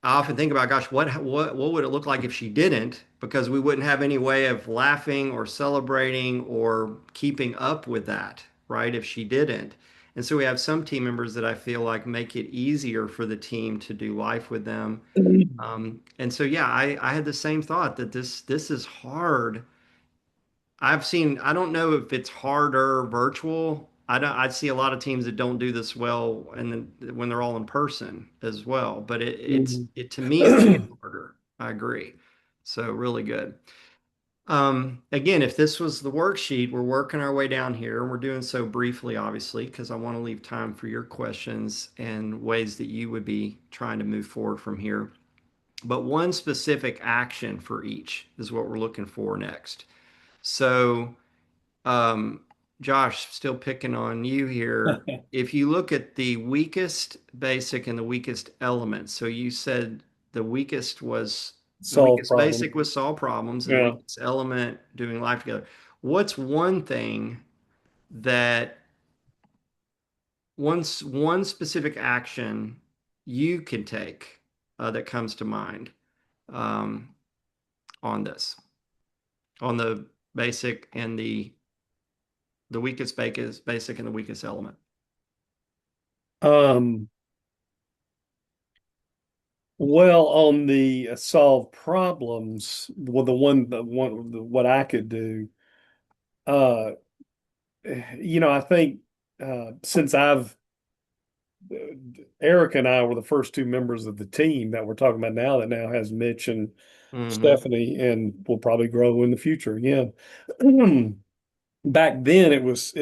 A: I often think about, gosh, what would it look like if she didn't? Because we wouldn't have any way of laughing or celebrating or keeping up with that, right? If she didn't. And so we have some team members that I feel like make it easier for the team to do life with them. And so yeah, I had the same thought that this is hard. I don't know if it's harder virtual. I see a lot of teams that don't do this well and then when they're all in person as well. But
B: Mhm.
A: it to me makes it harder. I agree. So really good. Again, if this was the worksheet, we're working our way down here. We're doing so briefly, obviously, because I want to leave time for your questions and ways that you would be trying to move forward from here. But one specific action for each is what we're looking for next. So um, Josh, still picking on you here. If you look at the weakest basic and the weakest element, so you said the
B: Solve
A: weakest
B: problem.
A: basic was solve problems and the
B: Yeah.
A: weakest element doing life together. What's one thing that one specific action you can take that comes to mind um, on this, on the basic and the weakest basic and the weakest element?
B: Um, well, on the solve problems, well, what I could do, uh, I think since Eric and I were the first two members of the team that we're talking about now, that now has Mitch and
A: Hmm.
B: Stephanie, and will probably grow in the future again. Back then, it was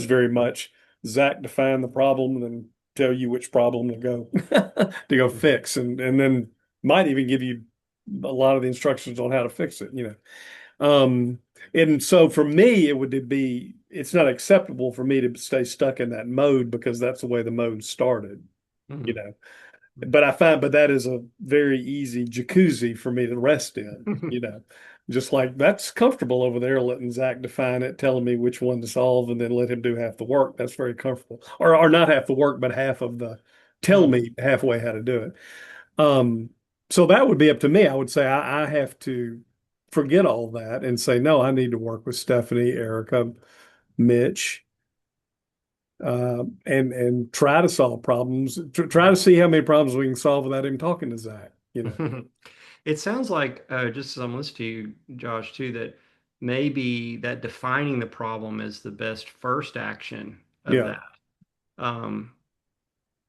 B: very much Zach define the problem and then tell you which problem to go to go fix, and then might even give you a lot of the instructions on how to fix it. And so for me, it's not acceptable for me to stay stuck in that mode because that's the way the mode started. You
A: Hmm.
B: know, but that is a very easy jacuzzi for me to rest in, just like that's comfortable over there, letting Zach define it, telling me which one to solve, and then let him do half the work. That's very comfortable, or not half the work, but half of the tell
A: Hmm.
B: me halfway how to do it. Um, so that would be up to me. I would say I have to forget all that and say, no, I need to work with Stephanie, Erica, Mitch, and try to solve problems. Try to see how many problems we can solve without even talking to Zach.
A: It sounds like, just as I'm listening to you, Josh, too, that maybe that defining the problem is the best first action of
B: Yeah.
A: that. Um,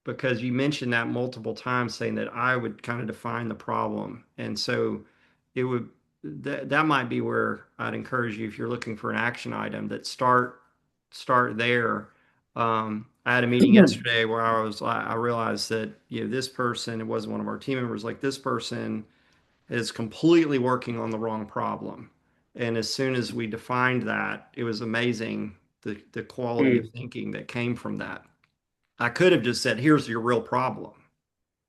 A: because you mentioned that multiple times, saying that I would kind of define the problem. And so it would that might be where I'd encourage you if you're looking for an action item that start there. I had a meeting yesterday where I realized that this person, it wasn't one of our team members, like this person is completely working on the wrong problem. And as soon as we defined that, it was amazing the quality of
B: Mm,
A: thinking that came from that. I could have just said, here's your real problem.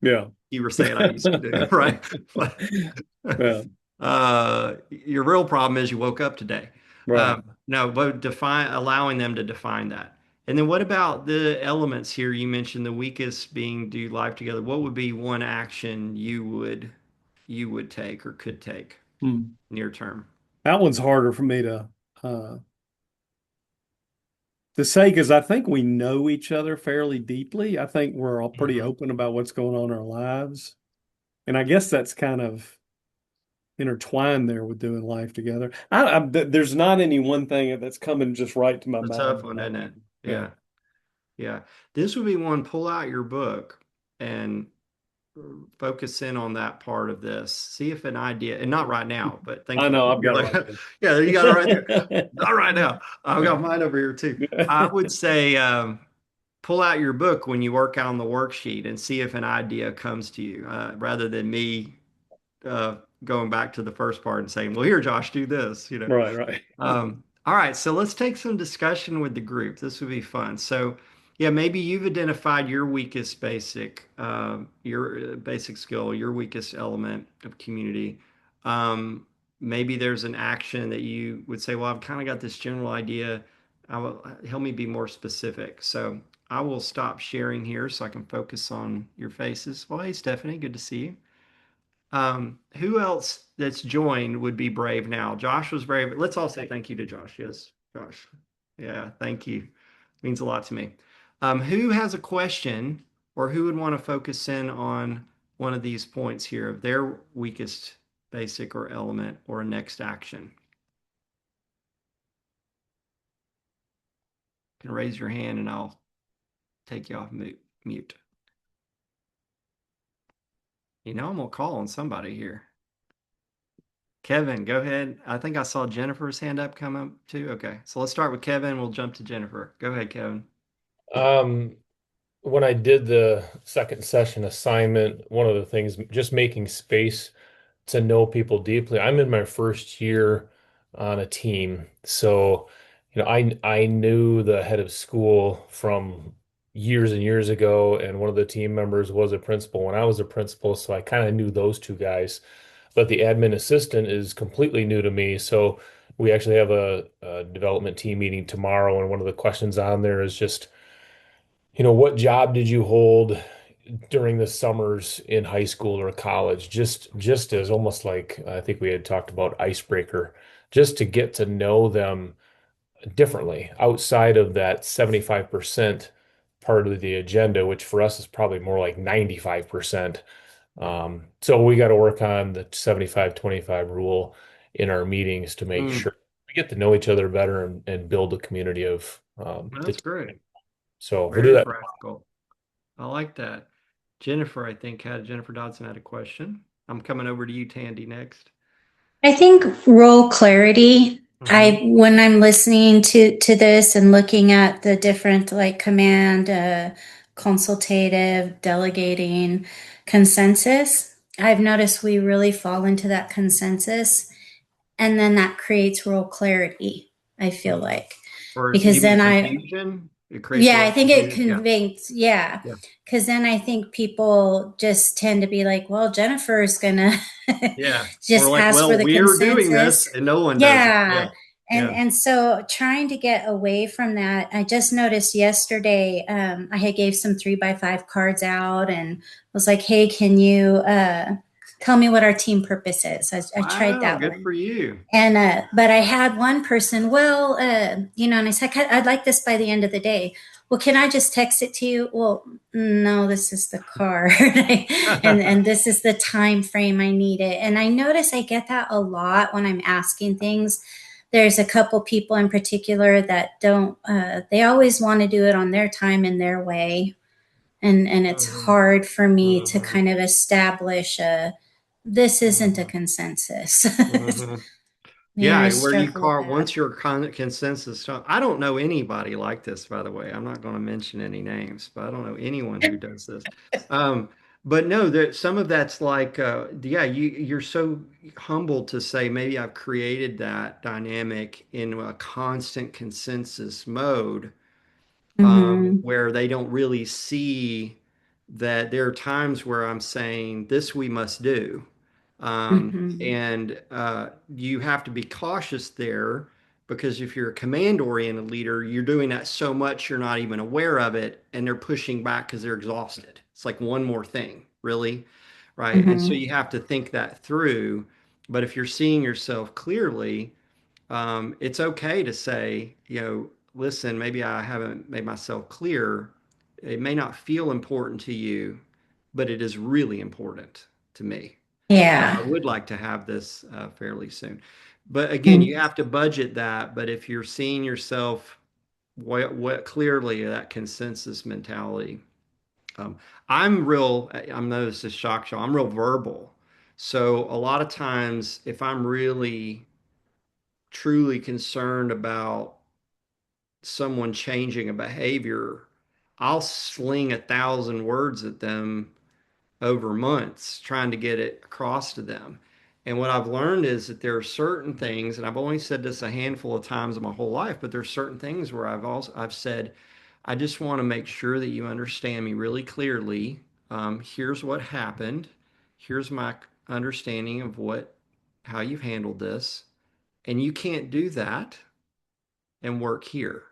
B: yeah.
A: You were saying I used to do, right? But
B: Yeah.
A: your real problem is you woke up today.
B: Right.
A: No, but allowing them to define that. And then what about the elements here? You mentioned the weakest being do life together. What would be one action you would take or could take
B: Mm.
A: near term?
B: That one's harder for me uh, to say because I think we know each other fairly deeply. I think we're all pretty
A: Mhm.
B: open about what's going on in our lives. And I guess that's kind of intertwined there with doing life together. There's not any one thing that's coming just right to my
A: It's a
B: mind
A: tough
B: right
A: one, isn't
B: now.
A: it?
B: Yeah.
A: Yeah. Yeah. This would be one, pull out your book and focus in on that part of this. See if an idea, and not right now, but think
B: I
A: about
B: know,
A: it.
B: I've
A: You're
B: got it
A: like,
B: right
A: yeah, you got it right there.
B: there.
A: Not right now. I've got mine over here too. I would say pull out your book when you work out on the worksheet and see if an idea comes to you, rather than me going back to the first part and saying, well, here, Josh, do this, you know.
B: Right, right.
A: All right, so let's take some discussion with the group. This would be fun. So, yeah, maybe you've identified your weakest your basic skill, your weakest element of community. Maybe there's an action that you would say, well, I've kind of got this general idea. Help me be more specific. So I will stop sharing here so I can focus on your faces. Well, hey, Stephanie, good to see you. Who else that's joined would be brave now? Josh was brave. Let's all say thank you to Josh. Yes, Josh. Yeah, thank you. Means a lot to me. Who has a question or who would want to focus in on one of these points here of their weakest basic or element or next action? You can raise your hand and I'll take you off mute. I'm gonna call on somebody here. Kevin, go ahead. I think I saw Jennifer's hand up come up too. Okay. So let's start with Kevin. We'll jump to Jennifer. Go ahead, Kevin.
C: Um, when I did the second session assignment, one of the things, just making space to know people deeply. I'm in my first year on a team. So, I knew the head of school from years and years ago, and one of the team members was a principal when I was a principal. So I kind of knew those two guys. But the admin assistant is completely new to me. So we actually have a development team meeting tomorrow, and one of the questions on there is just what job did you hold during the summers in high school or college? Just as almost like I think we had talked about icebreaker, just to get to know them differently outside of that 75% part of the agenda, which for us is probably more like 95%. So we got to work on the 75-25 rule in our meetings to make
A: Mm,
C: sure we get to know each other better and build a community of the
A: that's
C: team.
A: great.
C: So we'll do
A: Very
C: that.
A: practical. I like that. Jennifer, I think Jennifer Dodson had a question. I'm coming over to you, Tandy, next.
D: I think role clarity.
A: Hmm.
D: When I'm listening to this and looking at the different like command, consultative, delegating, consensus, I've noticed we really fall into that consensus, and then that creates role clarity. I feel like
A: Or
D: because
A: you mean
D: then
A: confusion? It creates
D: yeah, I
A: real
D: think it
A: confusion. Yeah.
D: conveys, yeah.
A: Yeah.
D: Because then I think people just tend to be like, well, Jennifer's gonna
A: Yeah. Or
D: just
A: like,
D: ask for
A: well,
D: the
A: we're doing this
D: consensus.
A: and no one does it. Yeah.
D: Yeah. And
A: Yeah.
D: and so trying to get away from that, I just noticed yesterday, I had gave some 3x5 cards out and was like, hey, can you tell me what our team purpose is? I tried
A: Wow.
D: that
A: Good
D: one.
A: for you.
D: And but I had one person, well, and I said, I'd like this by the end of the day. Well, can I just text it to you? Well, no, this is the card, and this is the time frame I need it. And I notice I get that a lot when I'm asking things. There's a couple people in particular that don't. They always want to do it on their time and their way, and it's
A: Hmm.
D: hard for me to
A: Hmm.
D: kind of establish a. This isn't a
A: Hmm.
D: consensus.
A: Hmm.
D: Yeah, I
A: Yeah, where you
D: struggle with
A: car
D: that.
A: once your consensus stuff. I don't know anybody like this, by the way. I'm not going to mention any names, but I don't know anyone who does this. Um, But no, there some of that's like yeah, you're so humble to say maybe I've created that dynamic in a constant consensus mode
D: Mm-hmm.
A: where they don't really see that there are times where I'm saying this we must do.
D: Mm-hmm.
A: And you have to be cautious there because if you're a command oriented leader, you're doing that so much you're not even aware of it, and they're pushing back because they're exhausted. It's like one more thing, really, right? And so
D: Mm-hmm.
A: you have to think that through. But if you're seeing yourself clearly, it's okay to say, listen, maybe I haven't made myself clear. It may not feel important to you, but it is really important to me. I
D: Yeah.
A: would like to have this fairly soon. But again, you
D: Mm.
A: have to budget that. But if you're seeing yourself what clearly that consensus mentality, um, I know this is shock show. I'm real verbal. So a lot of times, if I'm really truly concerned about someone changing a behavior, I'll sling 1,000 words at them over months trying to get it across to them. And what I've learned is that there are certain things, and I've only said this a handful of times in my whole life, but there's certain things where I've said, I just want to make sure that you understand me really clearly. Here's what happened. Here's my understanding of how you've handled this, and you can't do that and work here.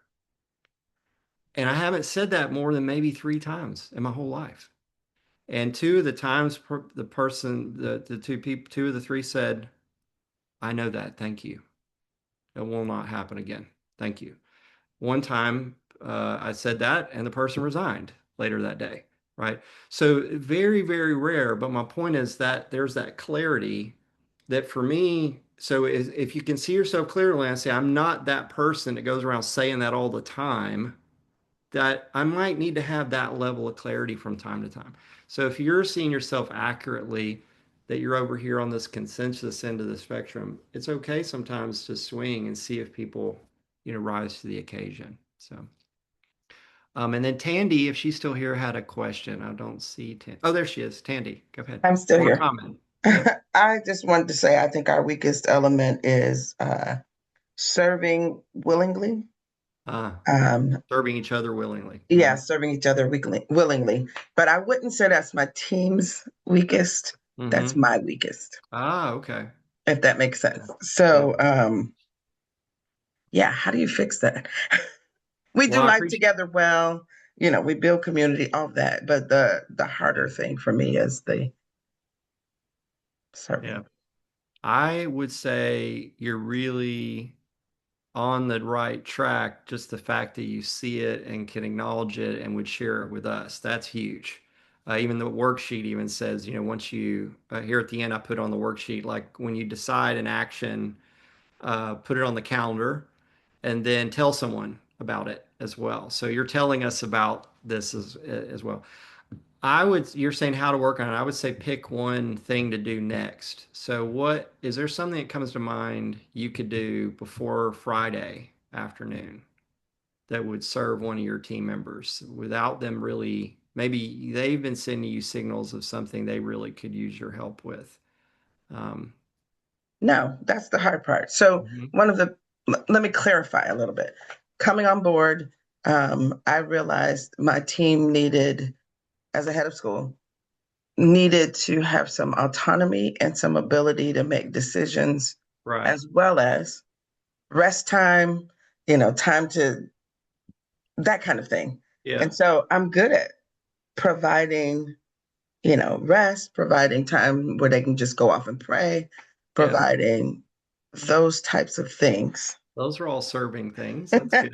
A: And I haven't said that more than maybe 3 times in my whole life. And two of the times the person, the two people, two of the three said, I know that. Thank you. It will not happen again. Thank you. One time I said that and the person resigned later that day. Right. So very, very rare. But my point is that there's that clarity that for me, so if you can see yourself clearly and say, I'm not that person that goes around saying that all the time, that I might need to have that level of clarity from time to time. So if you're seeing yourself accurately, that you're over here on this consensus end of the spectrum, it's okay sometimes to swing and see if people, rise to the occasion. So, and then Tandy, if she's still here, had a question. I don't see Tandy. Oh, there she is. Tandy, go ahead.
E: I'm still
A: Or a
E: here.
A: comment. Yep.
E: I just wanted to say I think our weakest element is serving willingly.
A: Uh,
E: Um,
A: Serving each other willingly.
E: yeah, serving each other willingly. But I wouldn't say that's my team's weakest. That's
A: Mm-hmm.
E: my weakest,
A: Okay.
E: if that makes sense.
A: Yep.
E: So, yeah, how do you fix that? We
A: Well,
E: do
A: I
E: life
A: appreciate.
E: together well. We build community, all that. But the harder
A: Yeah.
E: thing for me is the
A: Yeah.
E: serving.
A: I would say you're really on the right track. Just the fact that you see it and can acknowledge it and would share it with us. That's huge. Even the worksheet even says, once you, here at the end, I put on the worksheet, like when you decide an action, put it on the calendar and then tell someone about it as well. So you're telling us about this as well. You're saying how to work on it. I would say pick one thing to do next. So is there something that comes to mind you could do before Friday afternoon that would serve one of your team members without them really, maybe they've been sending you signals of something they really could use your help with. Um,
E: No, that's the hard part. So
A: mhm.
E: let me clarify a little bit. Coming on board, I realized my team needed, as a head of school, needed to have some autonomy and some ability to make decisions,
A: Right.
E: as well as rest time, time to that kind of thing.
A: Yeah.
E: And so I'm good at providing, rest, providing time where they can just go off and pray,
A: Yeah.
E: providing those types of things.
A: Those are all serving things. That's good.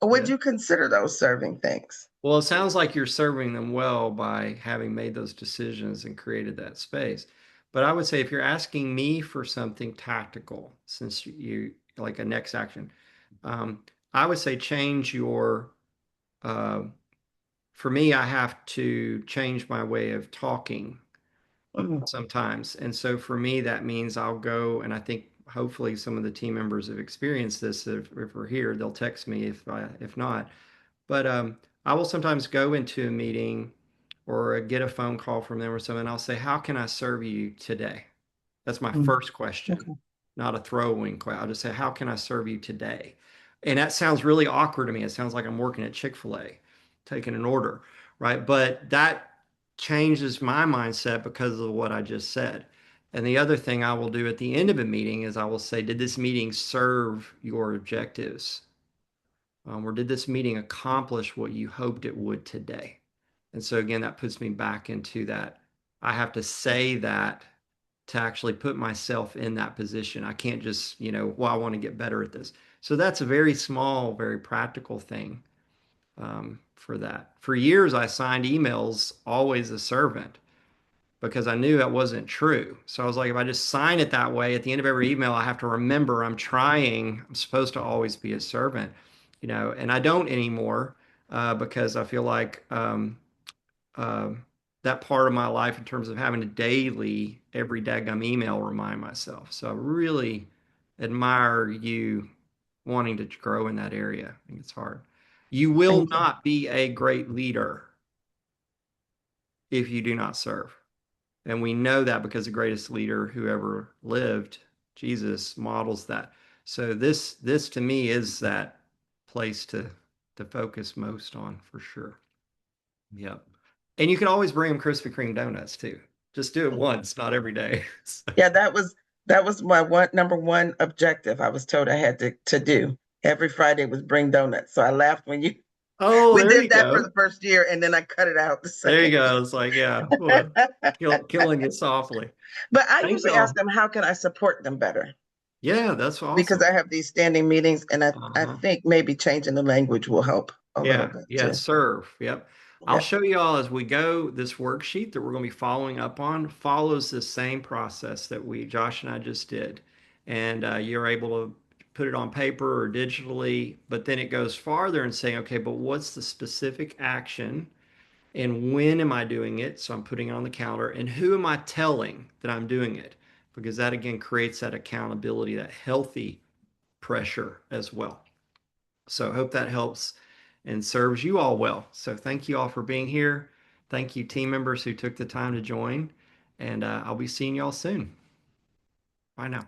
E: Would
A: Yeah.
E: you consider those serving things?
A: Well, it sounds like you're serving them well by having made those decisions and created that space. But I would say if you're asking me for something tactical, since you like a next action, I would say change uh, for me, I have to change my way of talking
E: Mm.
A: sometimes. And so for me, that means I'll go, and I think hopefully some of the team members have experienced this. If we're here, they'll text me if not. But I will sometimes go into a meeting or get a phone call from them or something, I'll say, how can I serve you today? That's my
E: Mm.
A: first question,
E: Okay.
A: not a throwing question. I'll just say, how can I serve you today? And that sounds really awkward to me. It sounds like I'm working at Chick-fil-A, taking an order, right? But that changes my mindset because of what I just said. And the other thing I will do at the end of a meeting is I will say, did this meeting serve your objectives? Or did this meeting accomplish what you hoped it would today? And so again, that puts me back into that. I have to say that to actually put myself in that position. I can't just, well, I want to get better at this. So that's a very small, very practical thing for that. For years, I signed emails always a servant because I knew that wasn't true. So I was like, if I just sign it that way, at the end of every email, I have to remember I'm supposed to always be a servant, and I don't anymore because I feel like uh, that part of my life in terms of having to daily, every daggum email remind myself. So I really admire you wanting to grow in that area. I think it's hard. You will
E: Thank you.
A: not be a great leader if you do not serve. And we know that because the greatest leader who ever lived, Jesus, models that. So this to me is that place to focus most on for sure. Yep. And you can always bring them Krispy Kreme donuts too. Just do it once, not every day. So-
E: Yeah, that was my number one objective I was told I had to do. Every Friday was bring donuts. So I laughed when you
A: Oh,
E: we
A: there
E: did
A: you
E: that for
A: go.
E: the first year and then I cut it out the
A: There you
E: second
A: go. It's like, yeah, well,
E: year.
A: killing it softly.
E: But I
A: Thank
E: usually ask
A: y'all.
E: them, how can I support them better?
A: Yeah, that's
E: Because
A: awesome.
E: I have these standing meetings and I
A: Uh-huh.
E: think maybe changing the language will help a little
A: Yeah,
E: bit
A: yeah,
E: too.
A: serve. Yep. I'll
E: Yeah.
A: show you all as we go. This worksheet that we're going to be following up on follows the same process that Josh and I just did. And you're able to put it on paper or digitally, but then it goes farther and saying, okay, but what's the specific action and when am I doing it? So I'm putting it on the calendar and who am I telling that I'm doing it? Because that again creates that accountability, that healthy pressure as well. So I hope that helps and serves you all well. So thank you all for being here. Thank you, team members who took the time to join. And I'll be seeing y'all soon. Bye now.